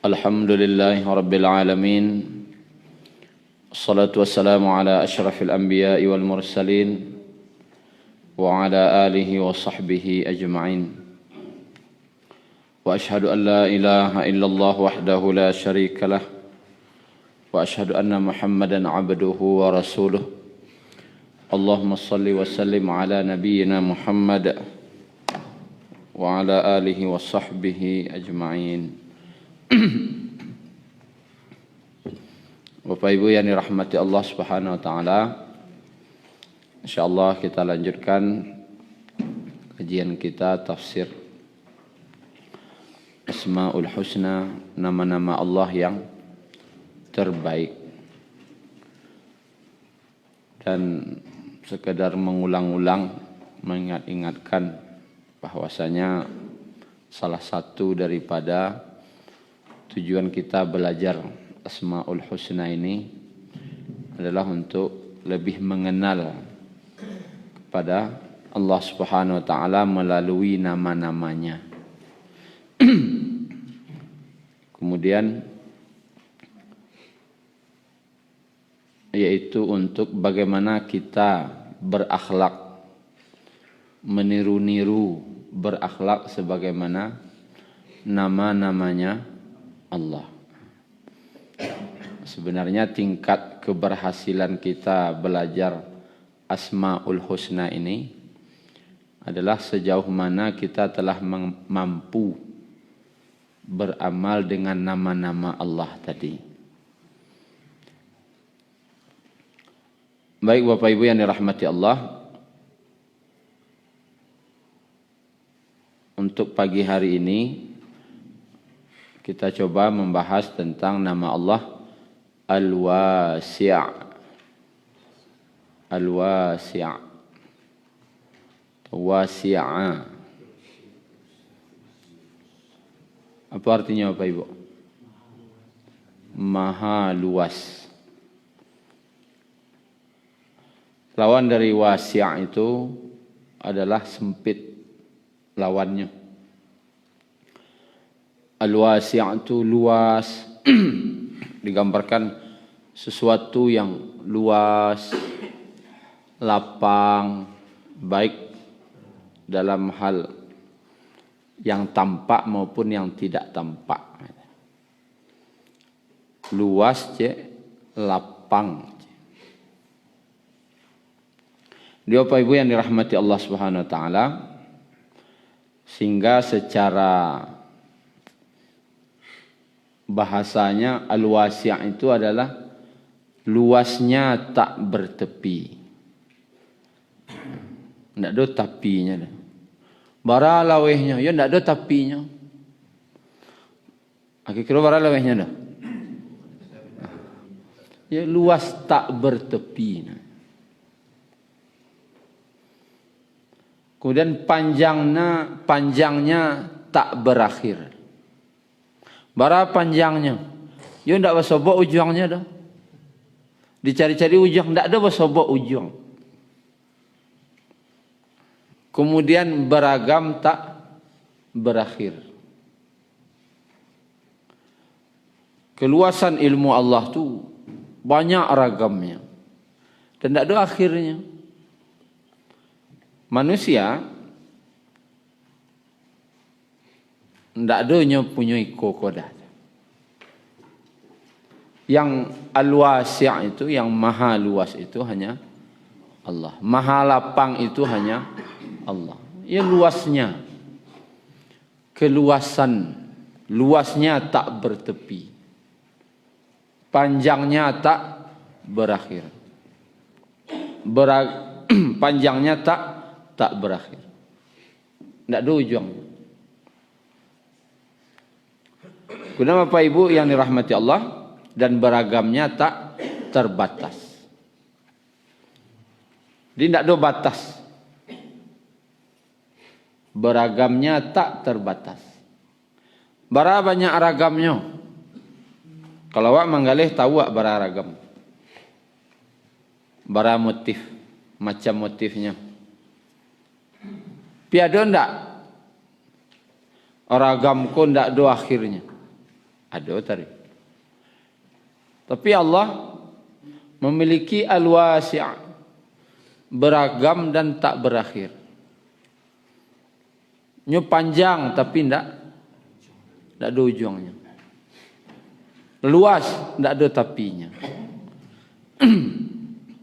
Alhamdulillahi Rabbil Alamin. Assalatu wassalamu ala ashrafil anbiya'i wal mursalin wa ala alihi wa sahbihi ajma'in. Wa ashhadu an la ilaha illallah wahdahu la sharika lah wa ashhadu anna Muhammadan abduhu wa rasuluh. Allahumma salli wa sallim ala nabiyyina Muhammad wa ala alihi wa sahbihi ajma'in. Bapak Ibu yang dirahmati Allah Subhanahu wa taala, insyaallah kita lanjutkan kajian kita tafsir Asmaul Husna, nama-nama Allah yang terbaik. Dan sekedar mengulang-ulang mengingat-ingatkan bahwasanya salah satu daripada tujuan kita belajar Asmaul Husna ini adalah untuk lebih mengenal kepada Allah Subhanahu wa taala melalui nama-namanya. Kemudian yaitu untuk bagaimana kita berakhlak, meniru-niru berakhlak sebagaimana nama-namanya Allah. Sebenarnya tingkat keberhasilan kita belajar Asmaul Husna ini adalah sejauh mana kita telah mampu beramal dengan nama-nama Allah tadi. Baik Bapak Ibu yang dirahmati Allah, untuk pagi hari ini kita coba membahas tentang nama Allah Al-Wasi'. Al-Wasi'. Wasi'a. Apa artinya Bapak Ibu? Maha luas. Lawan dari wasi' itu adalah sempit lawannya. Al-wasi' itu luas, digambarkan sesuatu yang luas, lapang, baik dalam hal yang tampak maupun yang tidak tampak. Luas lapang. Dia Bapak Ibu yang dirahmati Allah Subhanahu wa taala, sehingga secara bahasanya al-wasi' itu adalah luasnya tak bertepi. Ndak ada tapinya dah. Bara lawehnya, ya ndak ada tapinya. Kira bara lawehnya dah. Ya luas tak bertepi. Kemudian panjangnya tak berakhir. Bara panjangnya, ya ndak bersobok ujungnya dah. Dicari-cari ujung, ndak ada bersobok ujung. Kemudian beragam tak berakhir. Keluasan ilmu Allah tu banyak ragamnya dan ndak ada akhirnya. Manusia ndak adanya punya kokodah. Yang al-wasi' itu, yang maha luas itu hanya Allah. Maha lapang itu hanya Allah. Ya luasnya, luasnya tak bertepi, panjangnya tak berakhir, panjangnya tak berakhir, tidak ada ujung. Kemudian Bapak Ibu yang dirahmati Allah, dan beragamnya tak terbatas. Dia tidak ada batas. Beragamnya tak terbatas. Bara banyak ragamnya. Kalau awak menggalih tahu awak bara ragam. Bara motif, macam motifnya. Piada ndak? Ragamku ndak ada akhirnya. Ada tadi. Tapi Allah memiliki al-wasi', beragam dan tak berakhir. Nyo panjang tapi ndak ada ujungnya. Luas ndak ada tapinya.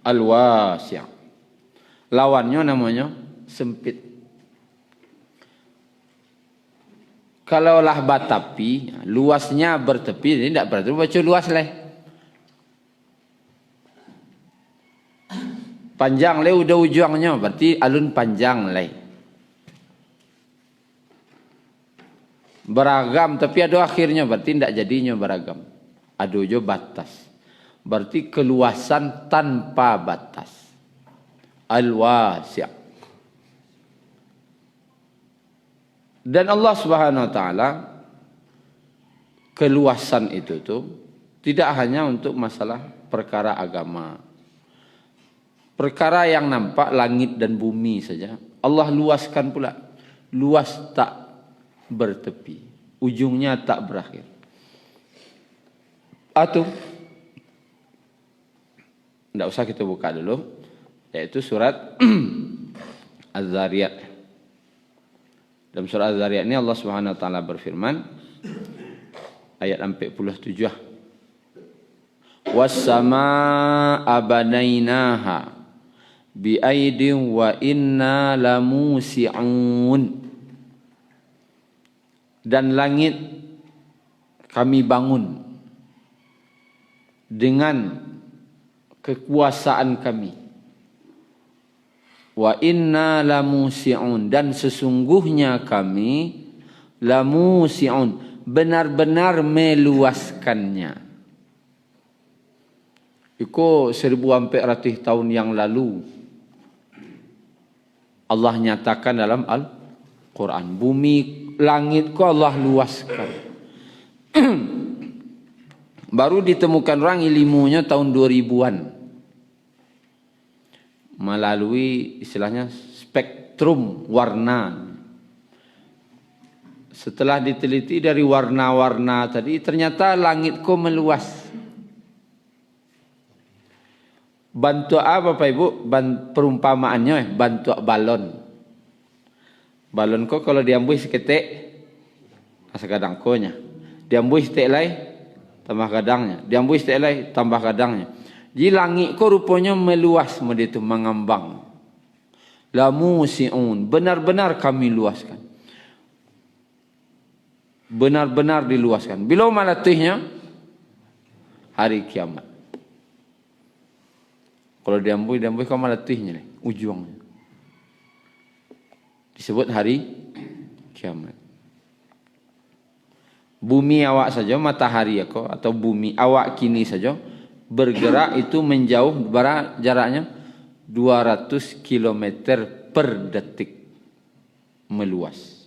Al-wasi'. Lawannya namanya sempit. Kalaulah batapi, luasnya bertepi, ini tidak berarti baca luas lah. Panjang le udah ujungnya, berarti alun panjang le. Beragam tapi ada akhirnya, berarti tidak jadinya beragam. Ada jo batas. Berarti keluasan tanpa batas. Al-wasi'. Dan Allah Subhanahu wa taala keluasan itu tuh tidak hanya untuk masalah perkara agama. Perkara yang nampak langit dan bumi saja Allah luaskan pula. Luas tak bertepi, ujungnya tak berakhir. Atau tidak usah kita buka dulu, yaitu surat Az-Zariyat. Dalam surah Az-Zariyat ini Allah Subhanahu wa taala berfirman ayat 47. Was-samaa'a banainaha bi'aidin wa inna lamusi'un. Dan langit kami bangun dengan kekuasaan kami. Wa inna lamusi'un, dan sesungguhnya kami lamusi'un, benar-benar meluaskannya. Iko 1400 tahun yang lalu Allah nyatakan dalam Al-Quran, bumi langit ko Allah luaskan. Baru ditemukan orang ilmunya tahun 2000-an. Melalui istilahnya spektrum warna. Setelah diteliti dari warna-warna tadi, ternyata langit ko meluas. Bantu apa Pak Ibu? Perumpamaannya bantu balon. Balon ko kalau diambil seketik, asa kadang konya. Diambil seketik lai, tambah kadangnya. Diambil seketik lai, tambah kadangnya. Jadi langit ko rupanya meluas, itu mengambang. Lamusi'un, benar-benar kami luaskan. Benar-benar diluaskan. Bila malatihnya hari kiamat. Kalau diambil kau malatihnya nih, ujungnya. Disebut hari kiamat. Bumi awak saja, matahari aku atau bumi awak kini saja bergerak itu menjauh, jaraknya 200 km per detik, meluas.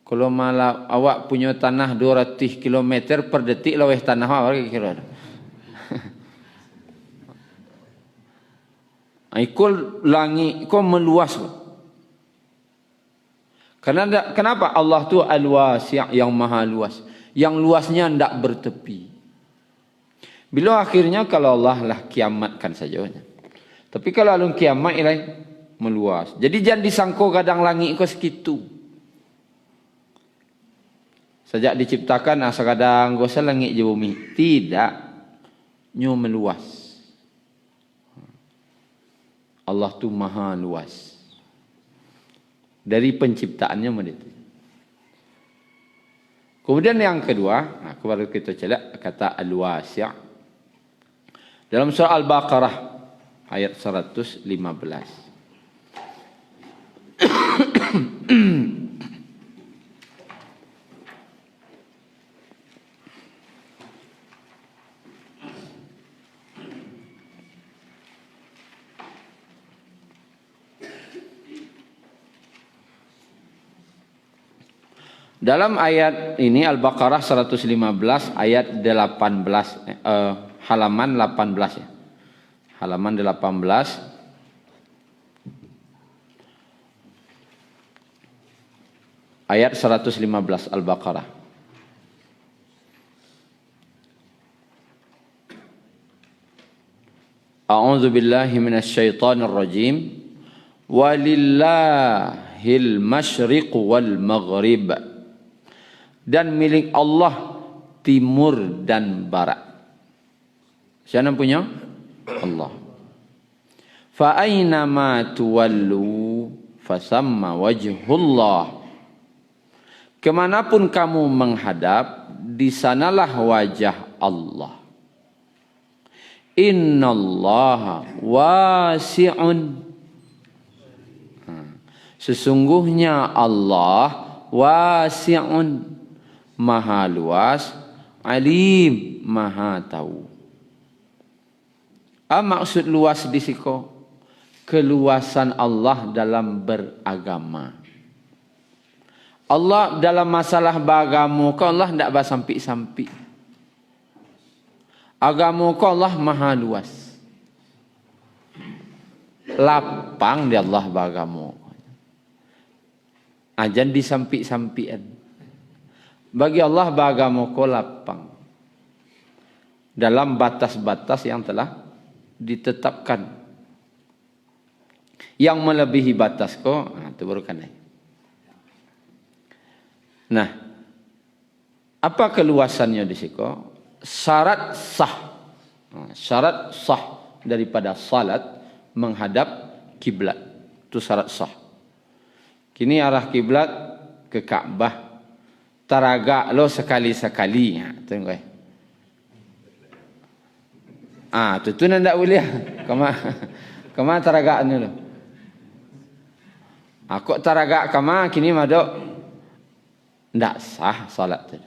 Kalau malah awak punya tanah 200 km per detik, laweh tanah awak kira. Ikul langit kau meluas. Karena kenapa Allah tu al-wasi', yang maha luas, yang luasnya tidak bertepi. Bila akhirnya kalau Allah lah kiamatkan saja. Tapi kalau alun kiamat ilai meluas. Jadi jangan disangko kadang langit kau segitu. Sejak diciptakan asa kadang gosal langit je bumi. Tidak. Nyo meluas. Allah tu maha luas. Dari penciptaannya menit. Kemudian yang kedua, baru kita celak kata al-wasi'. Dalam surah Al-Baqarah ayat 115. Dalam ayat ini Al-Baqarah 115 ayat 18 halaman 18 ya. Halaman 18. Ayat 115 Al-Baqarah. A'udzu billahi minasyaitonir rajim. Walillahil masyriq wal maghrib. Dan milik Allah timur dan barat. Siapa punya? Allah. Fa aina ma tuwallu fasamma wajhullah. Kemanapun kamu menghadap, di sanalah wajah Allah. Innallaha wasi'un. Sesungguhnya Allah wasi'un, maha luas, alim, maha tahu. Apa maksud luas di siko? Keluasan Allah dalam beragama. Allah dalam masalah beragama, Allah tidak bersampi-sampi. Agama Allah maha luas. Lapang di Allah beragama. Ajan disampi-sampian. Bagi Allah beragama ko lapang. Dalam batas-batas yang telah ditetapkan. Yang melebihi batas ko, itu baru kan. Nah, apa keluasannya di situ? Syarat sah. Syarat sah daripada salat menghadap kiblat. Itu syarat sah. Kini arah kiblat ke Ka'bah. Taragak lo sekali-sekali. Tengok. Itu nak boleh. Kama taragak ni lo. Aku taragak kama kini madok. Tidak sah salat tu.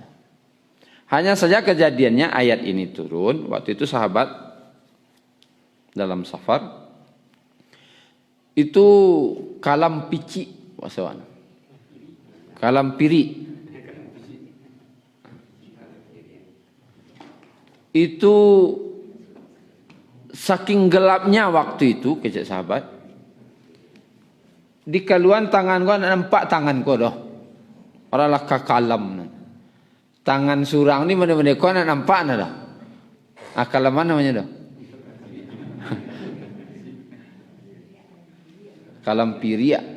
Hanya saja kejadiannya ayat ini turun. Waktu itu sahabat dalam safar. Itu kalam pici. Kalam piri. Itu saking gelapnya waktu itu kecik sahabat. Di kaluan tangan kau nampak tangan kau dah. Orang lah kalam. Tangan surang ni mana-mana kau nak nampak dah. Kalam mana namanya dah? Kalam piri.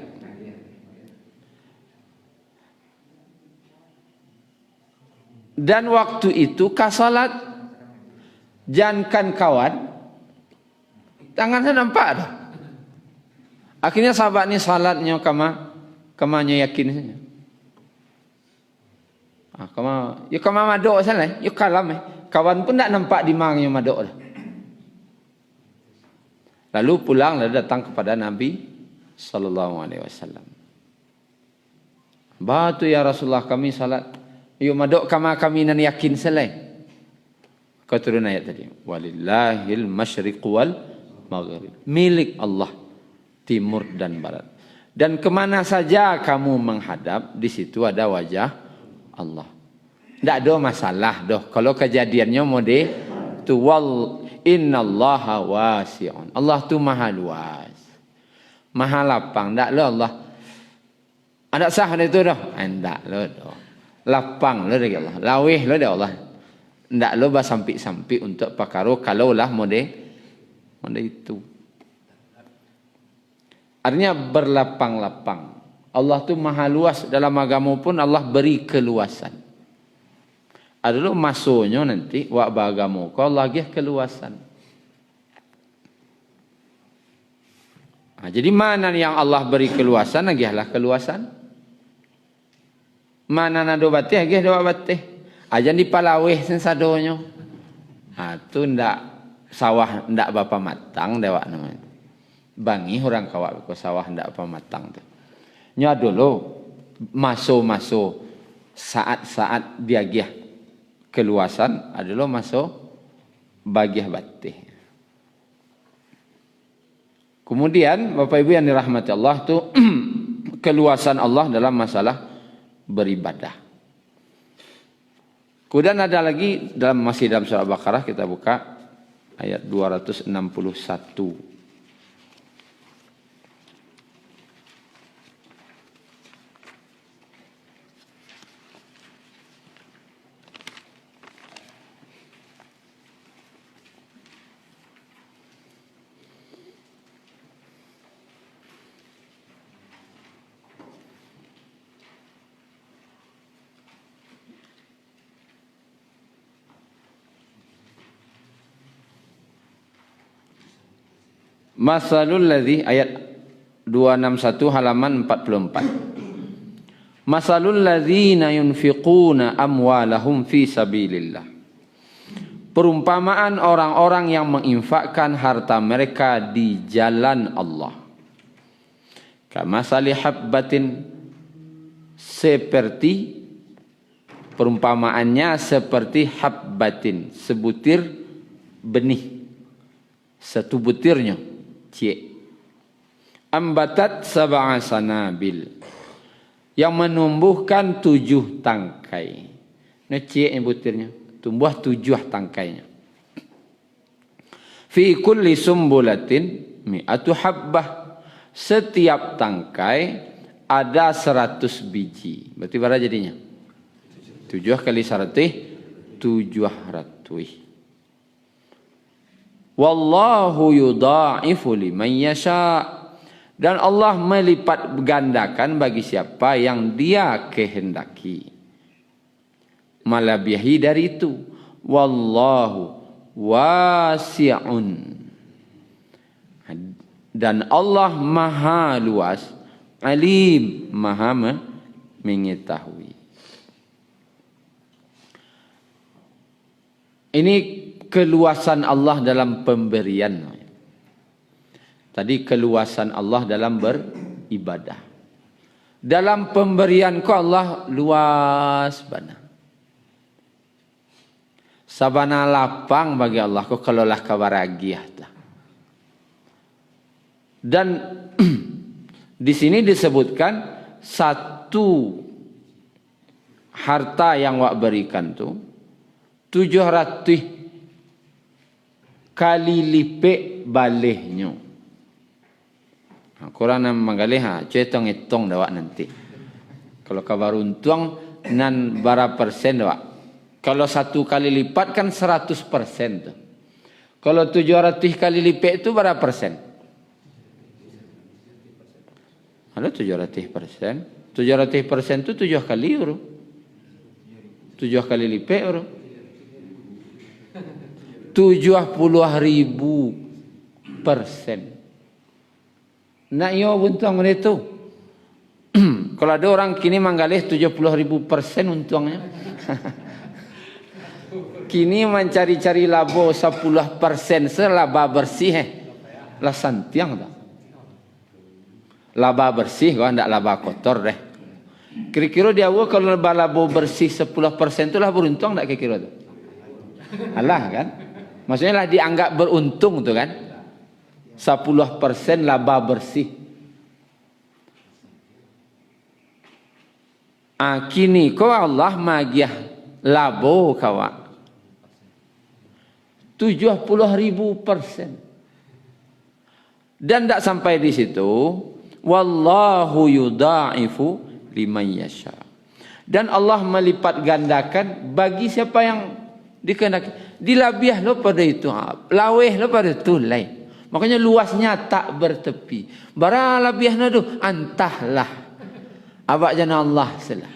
Dan waktu itu kasalat jankan kawan tangannya nampak dah. Akhirnya sahabat ni salatnya kamanya yakin saja. Kama madok salah, kalam kawan pun tak nampak di mangnya madok dah. Lalu pulang lalu datang kepada Nabi sallallahu alaihi wasallam. Batu ya Rasulullah kami salat. Madok kami nan yakin selai. Kau turun ayat tadi. Walillahil masyriq wal maghrib. Milik Allah timur dan barat. Dan kemana saja kamu menghadap, di situ ada wajah Allah. Tak ada masalah doh. Kalau kejadiannya mode tu wal innallaha wasi'un. Allah tu maha luas. Maha lapang. Tak lo Allah. Ada sah itu doh. Tak lo doh. Lapang lo dari Allah. Lawih lo dari Allah. Tak lo bersampi-sampi untuk perkara kalau lah mode itu. Artinya berlapang-lapang. Allah tu maha luas. Dalam agama pun Allah beri keluasan. Ada lo masuknya nanti wak beragama kau Allah lagi keluasan. Jadi mana yang Allah beri keluasan lagi lah keluasan. Mana nado batih lagi doa batih. Ajan di palawih sensadonyo. Tu ndak sawah ndak bapa matang dewa namanya. Bangi orang kawak ke sawah ndak apa matang tu. Nya dulu masuk saat-saat biagiah keluasan adalah masuk bagiah batih. Kemudian Bapak Ibu yang dirahmati Allah tu keluasan Allah dalam masalah beribadah. Kemudian ada lagi masih dalam surah Al-Baqarah kita buka ayat 261. Masalul ladzi ayat 261 halaman 44. Masalul ladzina yunfiquna amwalahum fi sabilillah. Perumpamaan orang-orang yang menginfakkan harta mereka di jalan Allah. Kamasali habbatin, seperti perumpamaannya seperti habbatin, sebutir benih, satu butirnya, ambatat sab'a sanabil, yang menumbuhkan 7 tangkai. Nah, cie butirnya, tumbuh 7 tangkainya. Fi kulli sumbulatin mi'atu habbah, setiap tangkai ada 100 biji. Berarti berapa jadinya? 7 kali 100, 700. Wallahu yudha'ifu liman yasha'. Dan Allah melipat gandakan bagi siapa yang Dia kehendaki. Malabihi dari itu. Wallahu wasi'un. Dan Allah maha luas, alim, maha mengetahui. Ini keluasan Allah dalam pemberian. Tadi keluasan Allah dalam beribadah. Dalam pemberian ku Allah luas bana. Sabana lapang bagi Allah ku kalau lah kabaragiah dah. Dan di sini disebutkan satu harta yang wak berikan tu 700 kali lipat balehnya. Kurang nama menggalih hitung dawak nanti. Kalau kabar untung nan berapa persen dawak. Kalau 1 kali lipat kan 100% tu. Kalau 700 kali lipat itu berapa persen? Ada 700%. 700% itu 7 kali euro. 7 kali lipat euro. 70.000%. Nak yo untung itu. Kalau ada orang kini menggalih 70.000% untungnya. Kini mencari-cari labo 10% selaba bersih lah santiang dah. Laba bersih kau ndak laba kotor deh. Kira-kira dia kalau labo bersih 10% tu lah beruntung ndak kira-kira tu. Alah kan? Maksudnya lah dianggap beruntung tu kan? 10% laba bersih. Kini kau Allah magiah labo kawa 70.000%. Dan tak sampai di situ. Wallahu yudha'ifu liman yasha. Dan Allah melipat gandakan bagi siapa yang dikehendaki. Dilabiah lo pada itu, laweh lo pada itu lain. Makanya luasnya tak bertepi. Bara labiahna tu antahlah. Abak jana Allah salah.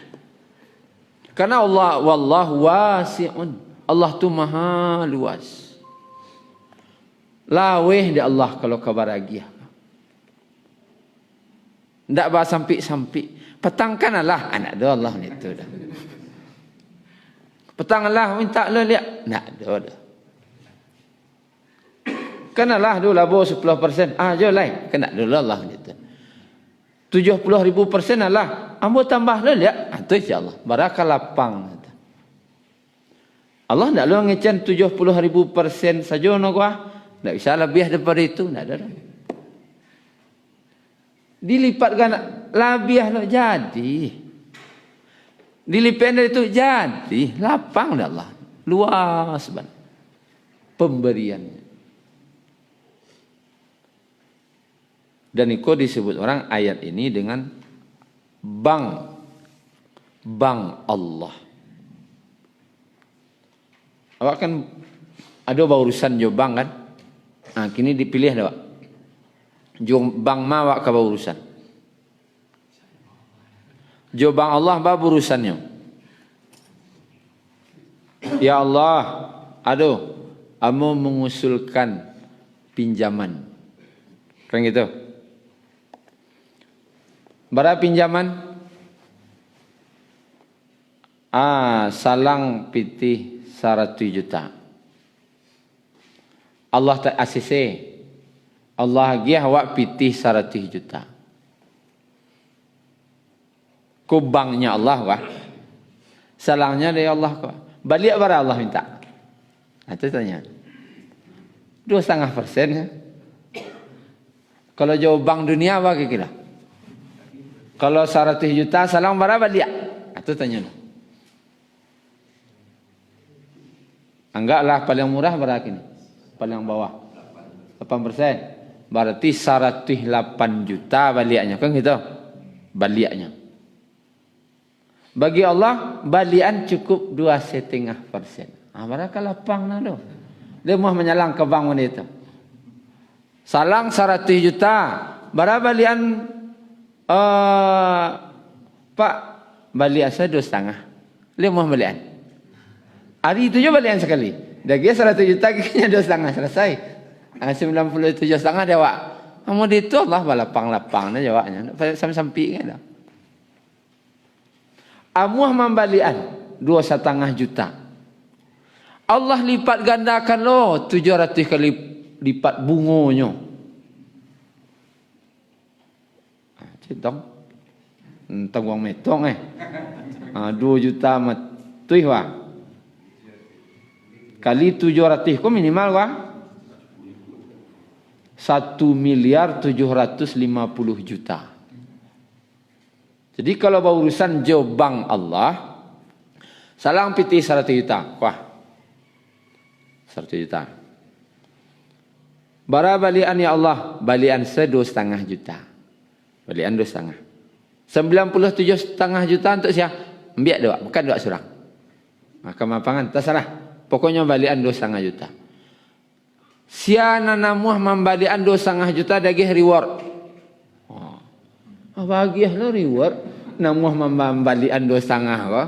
Karena Allah wallahu wasi'un. Allah tu maha luas. Laweh di Allah kalau kabaragiah. Ndak bah sampai-sampai. Petangkanlah anak doa Allah ni tu dah. Petanglah minta lo lihat. Nak doa dah. Kenalah dulu labo 10%. Je lain. Kena dulu Allah gitu. 70.000% lah. Ambo tambah lo lihat. Itu insya-Allah. Barakah lapang. Allah tak lu ngecen 70.000% saja no gua. Tak bisa lebih daripada itu, tak ada. Dilipatkan lebih lo jadi. Dilipat dari itu jadi lapang dah Allah. Luas banget pemberiannya. Dan itu disebut orang ayat ini dengan bank Allah. Awak kan ada urusan jo bank kan? Kini dipilih dah. Jo bank ma awak ka urusan. Jo bank Allah ba urusannya. Ya Allah, aduh, amo mengusulkan pinjaman Kan gitu. Berapa pinjaman? Salang pitih 100 juta. Allah tak asise. Allah giah awak pitih 100 juta. Kubangnya Allah wah. Salangnya dari Allah kok. Balik bara Allah minta. Itu tanya. 2,5% ya. Kalau jauh bank dunia apa kira-kira? Kalau 100 juta salang berapa dia? Itu tanya. Anggaplah paling murah berapa ini? Paling bawah 8%. Berarti 108 juta baliannya. Kan gitu? Baliannya. Bagi Allah balian cukup 2,5%. Berapa lapang na tu? Dia mau menyalang ke bank itu. Salang 100 juta. Berapa balian? Pak, balian saya 2,5. Dia mau balian. Hari itu je balian sekali. Dah dia 100 juta, kayaknya 2,5 selesai. 97,5 dia wak. Kamu itu Allah balapang-lapang dia jawabnya. Sampai-sampai kan dah. Amuah membalian 2,5 juta. Allah lipat gandakan lo 700 kali lipat bungonya. Cintong. Tanggung metong 2 juta matuih wah. Kali 700 kok minimal wah. 1.750 juta. Jadi kalau berurusan jobang Allah, salang piti 100 juta. Wah. 100 juta. Bara balian ya Allah, balian 2,5 juta. Balian 2,5. 97,5 juta untuk siapa? Ambil doa, bukan doa surang. Maka mapangan, terserah. Pokoknya balian 2,5 juta. Siana namuah membalian 2,5 juta dagih reward. Bahagiah lo reward. Namuah membalian 2,5 kok.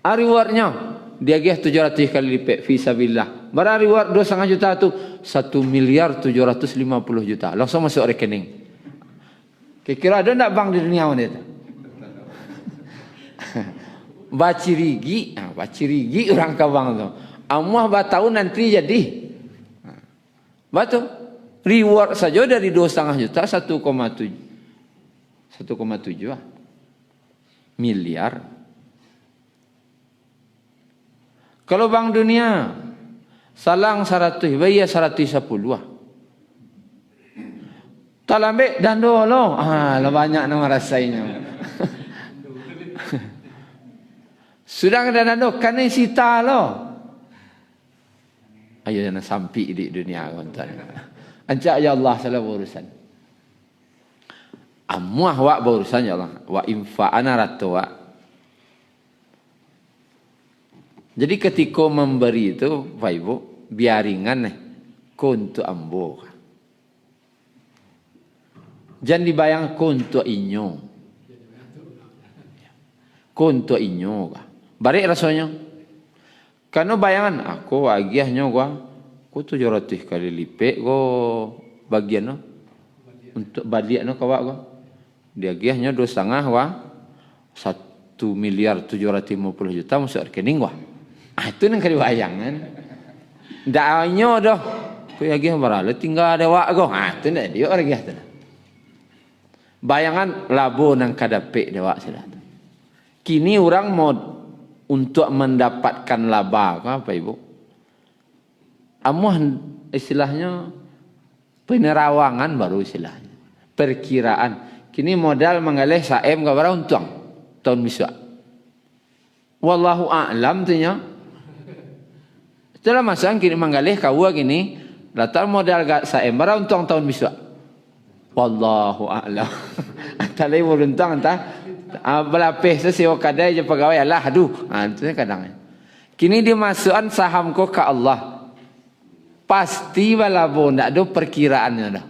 Rewardnya dia gih 700 kali lipat fisabilillah. Berapa reward 2,5 juta tu? 1.750 juta. Langsung masuk rekening. Kira-kira ada tak bank di dunia ni tu? Bacirigi, bacirigi orang kabang tu. Amuah batau nanti jadi. Betul. Reward saja dari 2,5 juta 1,7 miliar. Kalau bank dunia salang 100, bayar 110 Talambe dan dolo. Lah banyak nama rasanya. Sudah ada dando kan sita lo. Ayo jangan sampai di dunia kontan. Anca ya Allah salah urusan. Amuah wa berurusan ya Allah. Wa infa'ana ratwa. Jadi ketika memberi itu, Pak Ibu, biaringan untuk ambo. Jangan dibayang untuk inyo. Untuk inyo. Balik rasanya. Karena bayangan aku agiahnya gua 700 kali lipat gua bagian no. Untuk balik no kawak gua. Dia agiahnya 2,5 wah 1.750 juta masuk rekening gua. Itu nang kali bayangan. Daanyo doh. Ku agih barale tinggal ada wak gua. Itu ndak dia orang agiah tu. Bayangan labo nang kadape dewak sudah. Kini orang mau untuk mendapatkan laba apa Ibu? Amuh istilahnya penerawangan baru istilahnya. Perkiraan. Kini modal mengalih saem ke berapa untung tahun besok. Wallahu a'lam tunya. Setelah masa kini mengalih kawa kini latar modal saem berapa untung tahun besok. Wallahu a'lam. Talai beruntang entah belapih sesewa kadai je pegawai Allah aduh. Itu kadang. Kini dimasukkan saham ko ke Allah. Pasti balabo ndak ada perkiraannya dah.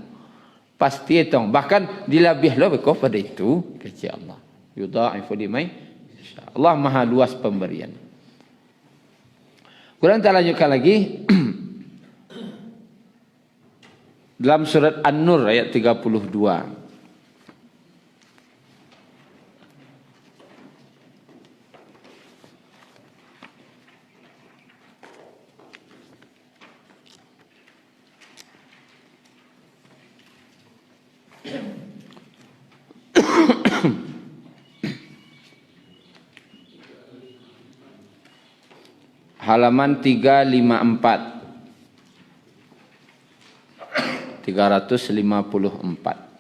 Pasti itu. Bahkan dilebih lebih kau pada itu kecil Allah. Yudha'ifu liman yasha. Allah Maha luas pemberian. Kemudian kita lanjutkan lagi. Dalam surat An-Nur ayat 32. Halaman 354. 354.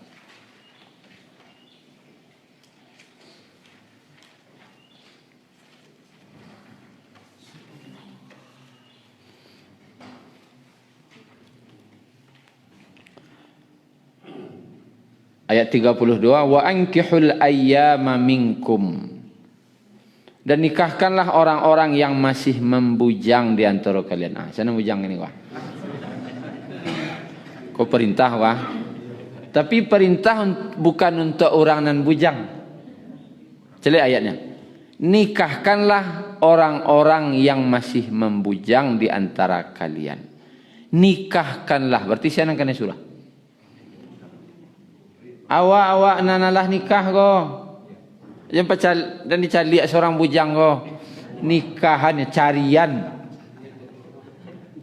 Ayat 32, wa ankihul ayyama minkum. Dan nikahkanlah orang-orang yang masih membujang di antara kalian. Sana bujang ini wah. Kau perintah wah. Tapi perintah bukan untuk orang nan bujang. Celik ayatnya. Nikahkanlah orang-orang yang masih membujang di antara kalian. Nikahkanlah. Berarti siapa kena surah? Awak nanalah nikah ko. Jangan dan dicari seorang bujang ko. Nikahannya carian.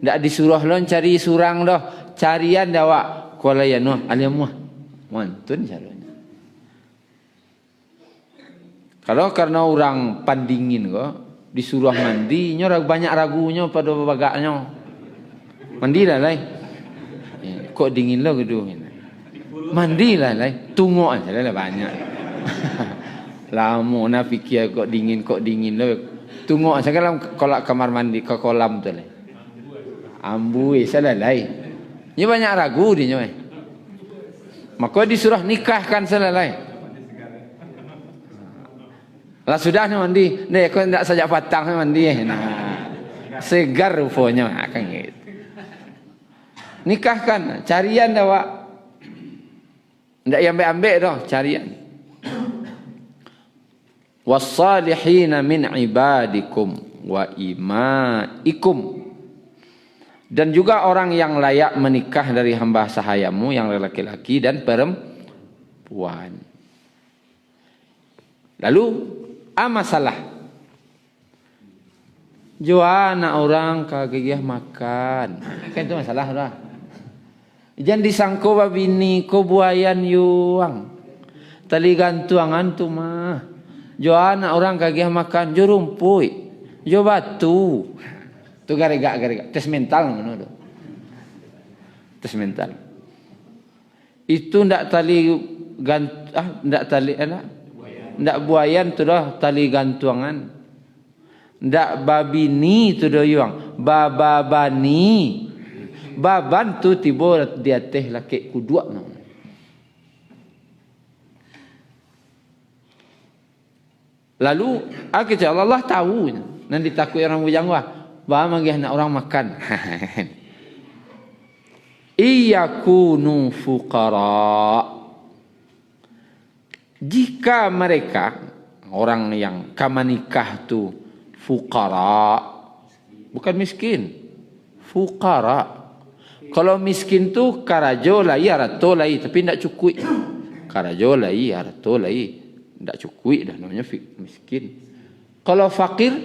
Ndak disuruh lon cari surang doh. Carian dah awak. Kuala ya noh aliamuah. Mantun caranya. Kalau karena orang pandingin ko disuruh mandi, nyorag banyak ragunya pada bagaknya. Mandi lah lai. Kok dingin lo gitu. Mandilah lah, tunggu aja lah banyak. Lama nak fikir kok dingin lo. Tunggu aja kalau kamar mandi ke kolam tu lah. Ambui salah lah. Ini banyak ragu dia ni. Maka disuruh nikahkan salah lah. Lah sudah ni mandi, ni kau tidak saja patang mandi. Nah, segar rupanya akan gitu. Nikahkan, carian dah wak. Tidak yang ambil-ambil dah carian. Wassalihina min ibadikum wa imaikum. Dan juga orang yang layak menikah dari hamba sahayamu yang lelaki-laki dan perempuan. Lalu masalah. Jual anak orang kagigih makan. Kan itu masalah dah. Jangan disangko babini ko buayan yuang. Tali gantuangan tu mah. Jo anak orang kagih makan jo rumpui. Jo batu. Tu garega. Tes mental ngono do. Tes mental. Itu ndak tali ndak tali ndak buayan tu dah tali gantuangan. Ndak babini tu do yuang. Bababani. Baban tu tiba dia teh laki kudua no. Lalu Allah tahu nanti takut orang bujang wah bah manggih nak orang makan. Iyakunu fuqara. Jika mereka orang yang kamanikah tu fuqara, bukan miskin, fuqara. Kalau miskin tu karajo lai arato lai tapi tidak cukup. Karajo lai arato lai tidak cukup dah namanya miskin. Kalau fakir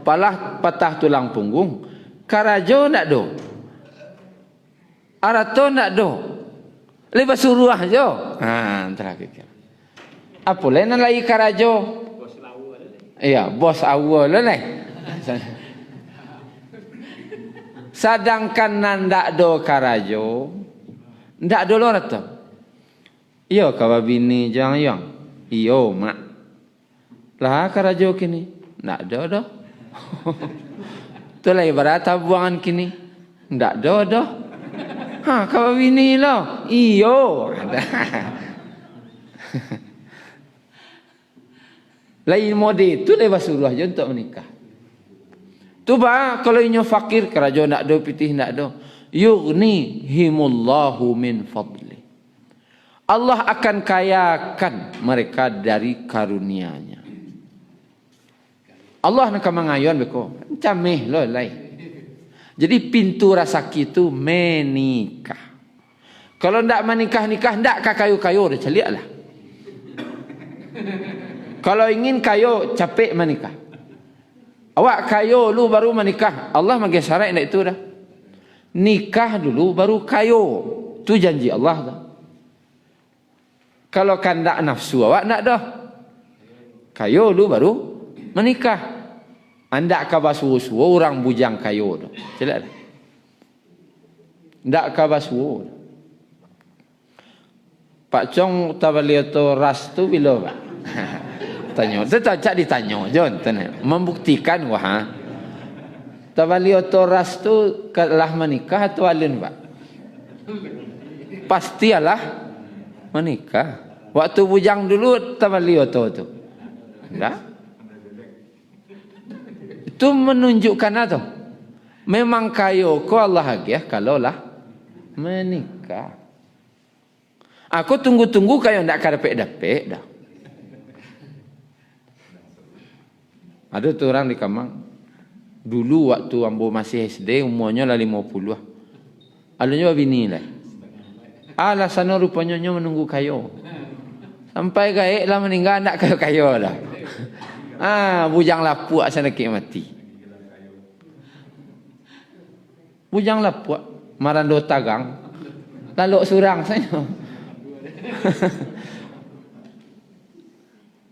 palah patah tulang punggung. Karajo tidak do. Arato tidak do. Lepas suruh aja. Terakhir. Apa lain lagi karajo? Iya, bos awal lah. Sedangkan nanda do karajo, ndak do lorat tu. Iyo kawa bini jangan yang, iyo mak. Lah karajo kini, ndak do. Tu lah ibarat buangan kini, ndak do. Kawa bini lo, iyo. Lain mode tu lewat suruh aja untuk menikah. Tu bah kalau inyo fakir kerajo nak do pitih nak do. Yughnihimullahu min fadli. Allah akan kayakan mereka dari karunia-Nya. Allah nak mengayon beko. Camih lo lai. Jadi pintu rezeki itu menikah. Kalau ndak menikah-nikah, ndak kayu-kayu dah celiaklah. Kalau ingin kayu, capek menikah. Awak kayu lu baru menikah. Allah bagi syarat ndak itu dah. Nikah dulu baru kayu. Itu janji Allah dah. Kalau kan ndak nafsu awak ndak dah. Kayu lu baru menikah. Anda kabasusu orang bujang kayu dah. Jelas dah. Ndak kabasusu. Pak Chong tabalioto ras tu bila Pak? Tanya. Tetap ditanya. John tanya. Membuktikan wah. Tabalioto ras tu telah menikah atau alun Pak? Pastilah menikah. Waktu bujang dulu tabalioto tu. Enggak? Itu menunjukkan apa? Memang kayu ko Allah agiah kalau lah menikah. Aku tunggu-tunggu kayu ndak kadapek-dapek dah. Ada tu orang di Kamang. Dulu waktu ambo masih SD umurnya lah 50 lah. Alanya bini lah. Alasan rupanya menunggu kayu. Sampai gaek lah meninggal ndak kayu-kayu lah. Bujang lapuk asal nak mati. Bujang lapuk marando tagang. Lalu surang saya.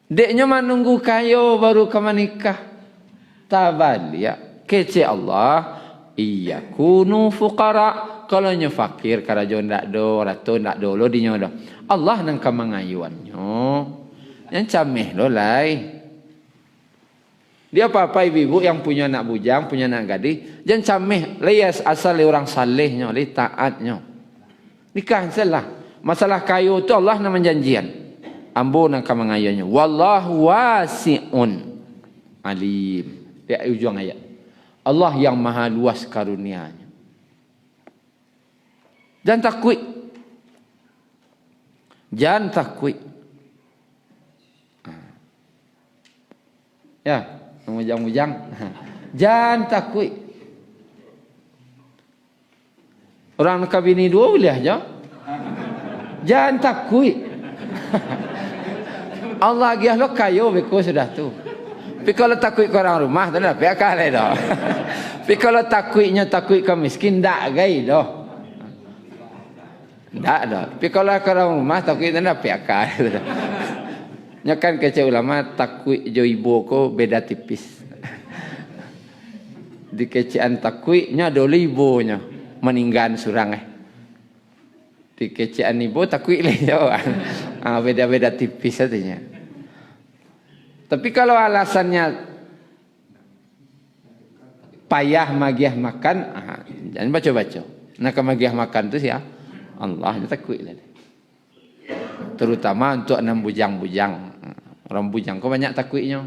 Deknya menunggu kayu baru ke menikah. Tabalia kece Allah. Iya kunu fuqara. Kalau nya fakir karajon ndak do, ratu ndak do lo dinyo do. Allah nang kamangayuannya. Yang cameh lo lai. Dia apa-apa ibu yang punya anak bujang, punya anak gadis, jangan cameh lias asal orang salehnya, li taatnya. Nikah salah. Masalah kayu tu Allah nak menjanjian. Ambo nak kamangayanya. Wallahu wasi'un alim. Di ujung ayat. Allah yang maha luas karunianya. Jangan takut. Jangan takut. Ya. Mujang-mujang. Jangan takut. Orang nak bini dua boleh aja. Jangan takut. Allah agiah lo kayu beko sudah tu. Tapi kalau takut ke orang rumah tu dah pihak kali dah. Tapi kalau takutnya takut ke miskin dak gai dah. Dak dah. Tapi kalau ke orang rumah takut tu dah pihak kali dah. Nyakan kecil ulama takut jo ibu ko beda tipis. Di kecian takwiknya dole ibunya meninggal surang Di kecian ibu takwik le jo. Beda-beda tipis artinya. Tapi kalau alasannya payah magiah makan, jangan baca-baca. Nak magiah makan tu sia Allah takwik le. Terutama untuk enam bujang-bujang. Orang bujang kau banyak takwiknya.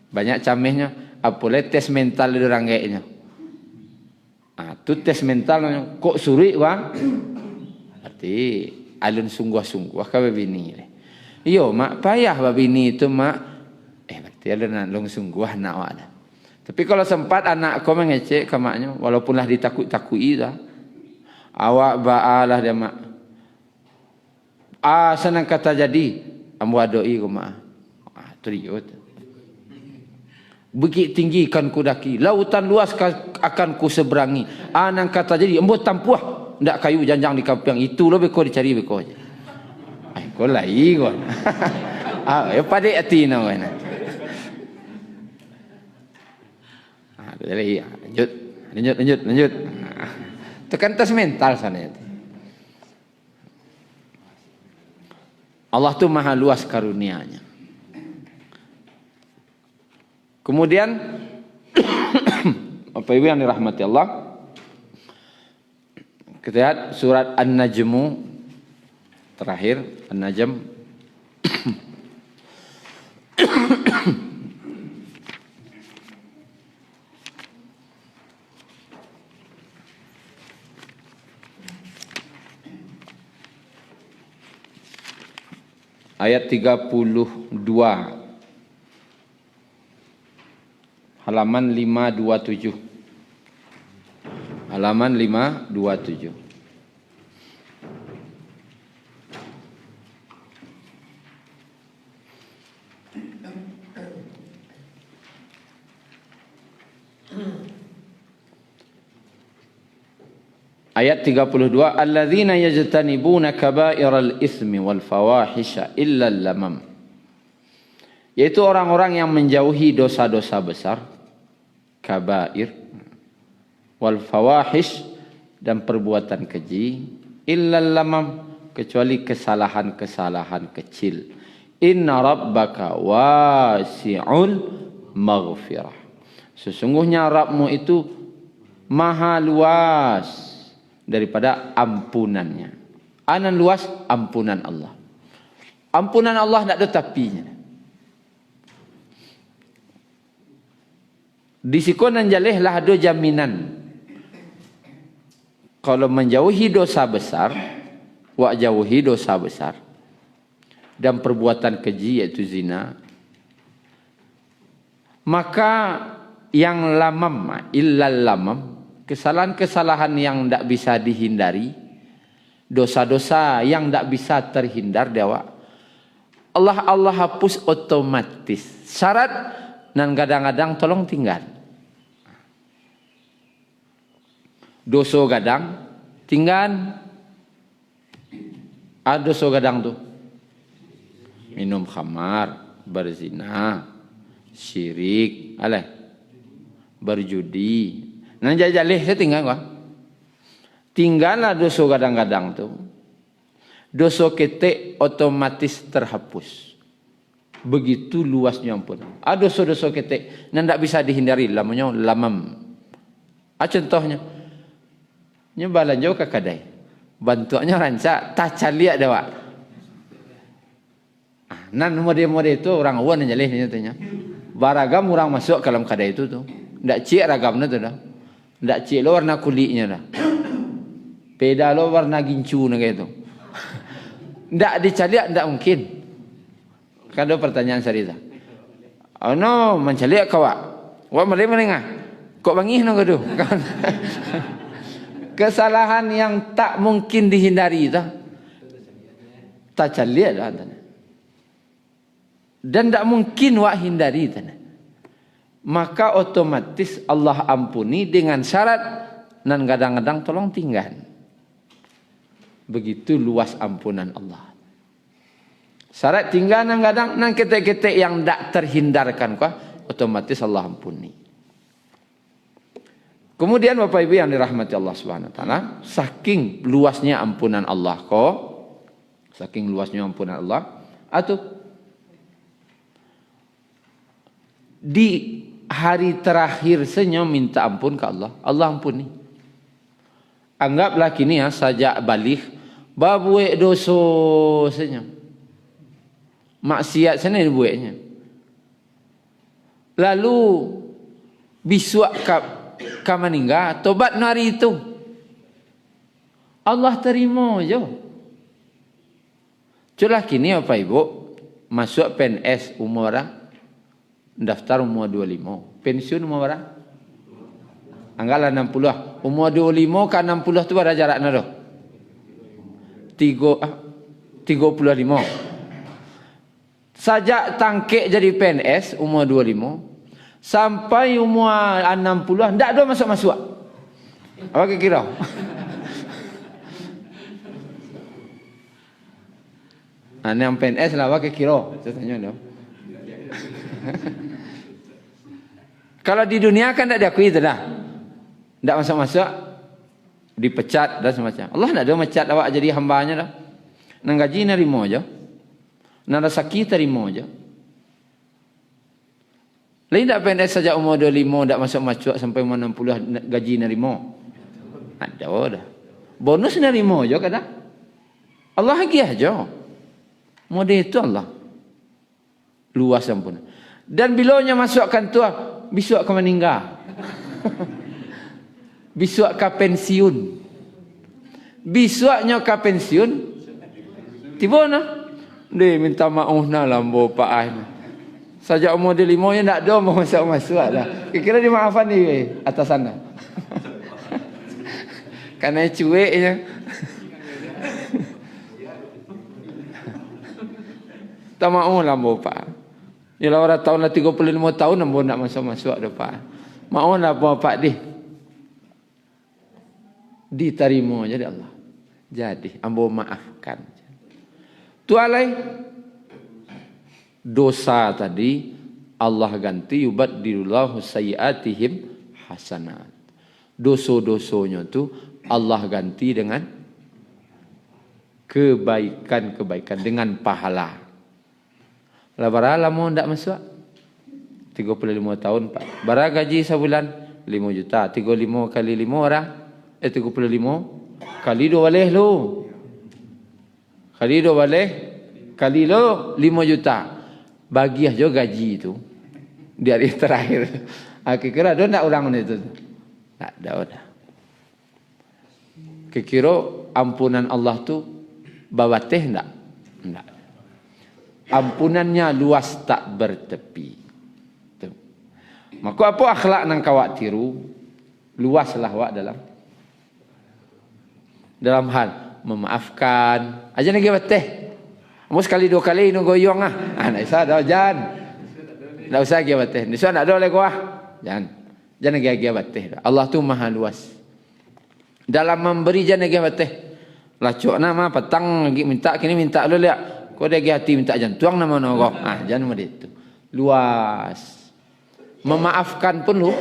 Banyak camehnya. Apalagi tes mental di orang kayaknya. Tu tes mental kok suri wah. Berarti alun sungguh-sungguh ka bini. Iyo mak payah babini itu mak. Berarti alun long sungguh nak ada. Tapi kalau sempat anak kau mengecek ke maknya walaupun lah ditakut-takui dah. Awak baalah dia mak. Senang kata jadi ambu adoi ko mak. Teriut. Bukit tinggi kan ku daki, lautan luas akan ku seberangi. Nang kata jadi ambu tampuah ndak kayu janjang di kampung itu lo beko dicari beko aja. Ko lai kon. Ya pada hati no kan. Lanjut. Tekan tes mental sana itu. Allah tu maha luas karunianya. Kemudian Bapak Ibu yang dirahmati Allah, kita lihat surat An-Najmu terakhir, An-Najm. Ayat 32 halaman 527. halaman 527. Ayat 32, alladzina yajtanibuna kaba'iral itsmi wal fawahisha illa lamam. Yaitu orang-orang yang menjauhi dosa-dosa besar, kabair, wal fawahish, dan perbuatan keji, illa lamam, kecuali kesalahan-kesalahan kecil. Inna rabbaka wasi'ul maghfirah. Sesungguhnya Rabbmu itu maha luas daripada ampunannya. Anan luas ampunan Allah. Ampunan Allah tak ada tapinya. Di sikonan jalihlah ada jaminan. Kalau menjauhi dosa besar, wa jauhi dosa besar, dan perbuatan keji yaitu zina, maka yang lamam, illal lamam, kesalahan-kesalahan yang tak bisa dihindari, dosa-dosa yang tak bisa terhindar dewa, Allah hapus otomatis. Syarat dan kadang-kadang tolong tinggal. Dosa kadang tinggal. Ada dosa kadang tu minum khamar, berzina, syirik, berjudi. Nan jajalih saya tinggal kah? Tinggallah dosa kadang-kadang tu. Dosa ketek otomatis terhapus. Begitu luasnya ampun. Ada dosa-dosa ketek nan tak bisa dihindari, namanya lamam. Contohnya, nyebalan jauh ke kedai. Bantuannya rancak, tak caliak dah wak. Nan model-model itu orang awam yang jalih nyatanya. Baragam orang masuk ke dalam kedai itu tu. Tak cik ragamnya tu dah. Tak cik lo warna kulitnya dah. Peda lo warna gincu nak itu. Tak dicaliak tak mungkin. Kan ada pertanyaan Sarita. Oh no, mencaliak kau wak. Wak malay menengah. Kok bangih nak tu? Kesalahan yang tak mungkin dihindari dah. Tak caliak dah. Dan tak mungkin wak hindari dah. Maka otomatis Allah ampuni dengan syarat dan kadang-kadang tolong tinggal. Begitu luas ampunan Allah. Syarat tinggal dan kadang dan ketek-ketek yang tak terhindarkan kah, otomatis Allah ampuni. Kemudian Bapak Ibu yang dirahmati Allah Subhanahu wa taala, saking luasnya ampunan Allah saking luasnya ampunan Allah, atau di hari terakhir senyum minta ampun ke Allah, Allah ampuni. Anggaplah kini ya, sajak balik babuek dosa senyum, maksiat sana buatnya, lalu bisuak ka meninggal, tobat hari itu Allah terima je. Culah kini Bapak Ibu masuk PNS umur orang, daftar umur 25, pensiun umur berapa? Anggaplah 60. Umur 25 ke 60 tu ada jaraknya dah. 35. Sajak tangkik jadi PNS umur 25 sampai umur 60 ndak ada masuk-masuk. Apa kira? Yang PNS lah apa kira? Saya tanya dah. Kalau di dunia kan tak diakui itu dah. Tak masuk-masuk, dipecat dan semacam. Allah tak ada mecat awak jadi hambanya dah. Nang gaji nerima aja. Nang rezeki terima aja. Lain tak PNS saja umur 25 tak masuk-masuk sampai umur 60 gaji nerima. Ada dah. Bonus nerima aja kadang. Allah lagi aja. Model itu Allah. Luas ampun. Dan bilanya masukkan tu besok akan meninggal. Besok ke pensiun. Besoknya ke pensiun. Tiba na. Dia minta maaf na lambo Pak Ai. Sajak umur dia 5 nya tak ada mau masuk-masuk dah. Kira-kira dimaafkan ni atas sana. Karena cueknya. Tak mau lah bapak. Yalah orang tahun lah 35 tahun ambo nak masuk-masuk depan. Mau lah bapak di. Diterima jadi Allah. Jadi ambo maafkan. Tu alai dosa tadi Allah ganti yubaddilullahu sayyiatihim hasanat. Dosa-dosanya tu Allah ganti dengan kebaikan-kebaikan, dengan pahala. Labara mau ndak masuk 35 tahun Pak. Bara gaji sebulan 5 juta. 35 kali 5 orang 35 kali 2 boleh lu. Kali 2 boleh. Kali lu 5 juta. Bagi aja gaji itu di hari terakhir. Aku kira ada ndak orang itu. Tak ada. Kira ampunan Allah tu babateh ndak? Ndak. Ampunannya luas tak bertepi. Tuh. Maka apa akhlak nang kawak tiru? Luaslah wak dalam hal memaafkan. Aja lagi beteh. Kamu sekali 2 kali nu goyong ah. Nak isa dah jan. Nak usah dia beteh. Ni nak ada lagi wah. Jangan lagi beteh. Allah tu maha luas. Dalam memberi jangan lagi beteh. Lacok nama petang lagi minta kini minta lu lihat. Kau dah hati minta jangan tuang nama kau. Jangan macam itu. Luas. Memaafkan pun lu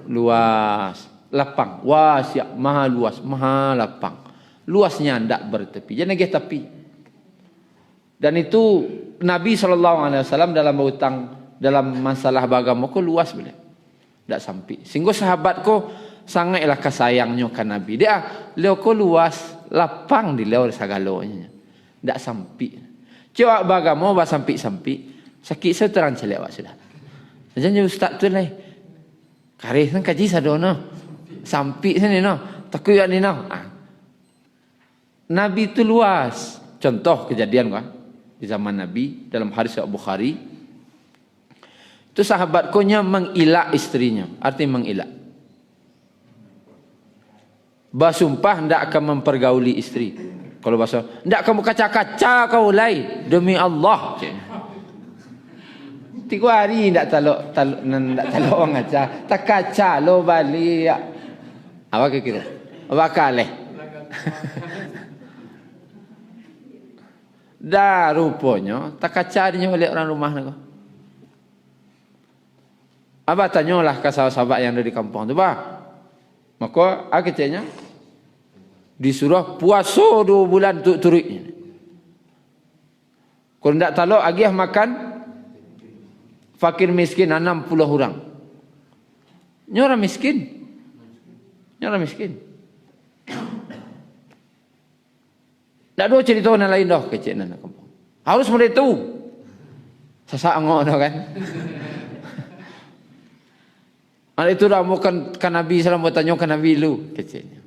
luas. Lapang. Wasiak. Maha luas. Maha lapang. Luasnya tidak bertepi. Jangan lagi tepi. Dan itu Nabi SAW dalam berhutang dalam masalah agama ko luas boleh. Tak sampai. Sehingga sahabat ko sangatlah kasayangnya kan Nabi. Dia leo ko luas. Lapang di leo segala-galanya. Tak sampai. Cewak bagamo ba sampai-sampai sakit saya terang celek wak sudah. Jangan ustaz tu lai. Karih kan kaji sadono. Sampai sini no. Takut ni no. Nabi tu luas. Contoh kejadian kan di zaman Nabi dalam hadis Bukhari. Itu sahabat konya mengilak istrinya. Artinya mengilak. Basumpah hendak akan mempergauli istri. Kalau bahasa, ndak kamu kaca-kaca kau lai demi Allah. 3 hari ndak talok orang kaca. Tak kaca lo balik. Awak kira. Awak kaleh. Dah rupanya tak kaca dia balik orang rumah nak. Abah tanyalah ke sahabat yang ada di kampung tu, bah. Maka akhirnya disuruh puasa 2 bulan turut. Kalau tidak talok agih makan fakir miskin 60 orang. Ini orang miskin. Tak ada cerita yang lain dah kecil nak kampung. Harus mulai tahu. Sasak angok dah kan. Hal itu dah bukan kan Nabi SAW bertanya kan Nabi lu kecilnya.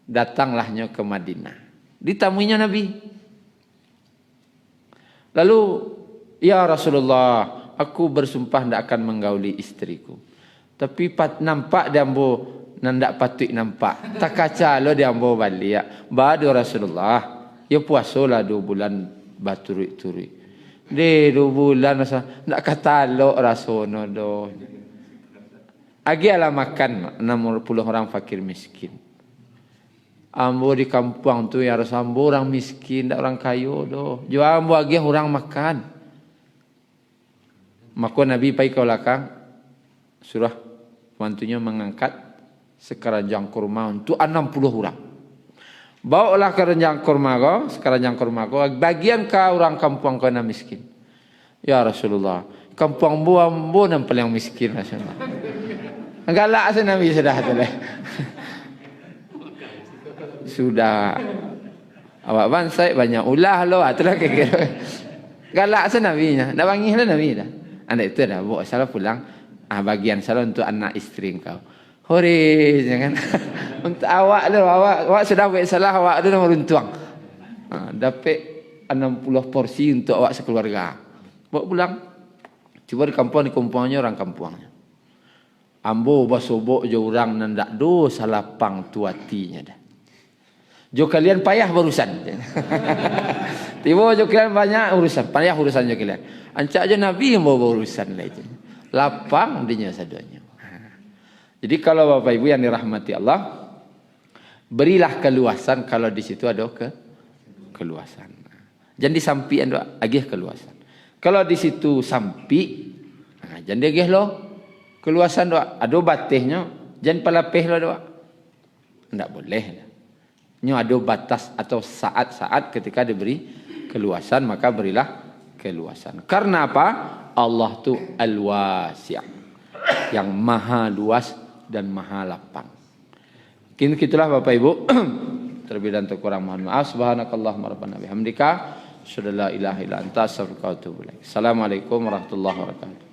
Datanglahnya ke Madinah. Ditamuinya Nabi. Lalu, ya Rasulullah, aku bersumpah tidak akan menggauli istriku. Tapi nampak dia ambo nandak patut nampak. Tak kaca lo dia ambo balik. Ya. Badu Rasulullah, ya puasalah 2 bulan baturi-turi. Deh 2 bulan masa nak kata lo rasono do. Agialah makan 60 orang fakir miskin. Ambo di kampung tu ya harus ambo orang miskin, tak orang kayu doh. Jual ambo lagi orang makan. Maka Nabi pergi ke belakang, surah mantunya mengangkat sekeranjang kurma untuk 60 orang. Bawalah keranjang kurma kau, sekeranjang kurma kau, bagian kau orang kampung kau yang miskin. Ya Rasulullah, kampung ambo yang paling miskin Rasulullah. Galak saya Nabi sudah tu lah. Sudah awak bansai banyak ulah lo itulah kira galak se nabinya dah bangih lah nabi dah anak itu dah bawa salah pulang bagian salah untuk anak isteri kau hore jangan untuk awak lo awak sudah buat salah awak tu nomor untuang dapat 60 porsi untuk awak sekeluarga bawa pulang cuba di kampungnya orang kampungnya ambo basobok je orang nandak do salah pang tu hatinya dah. Jo kalian payah berurusan. Tiba jo kalian banyak urusan, payah urusan jo kalian. Ancak aja Nabi yang mau berurusan lah itu. Lapang dinya sadonya. Jadi kalau Bapak Ibu yang dirahmati Allah, berilah keluasan kalau di situ ada keluasan. Jangan disampian doa, agih keluasan. Kalau di situ sampi, jangan dia agih lo keluasan doa. Ada batihnya, jangan palapeh lo doa. Tidak boleh. Nyo ada batas atau saat-saat ketika diberi keluasan, maka berilah keluasan. Karena apa? Allah tu al-wasi', yang maha luas dan maha lapang. Gitulah Bapak Ibu. Terlebih dan terkurang mohon maaf. Subhanakallahumma rabbana bihamdika, asyhadu an la ilaha illa anta, astaghfiruka wa atubu ilaik. Assalamualaikum warahmatullahi wabarakatuh.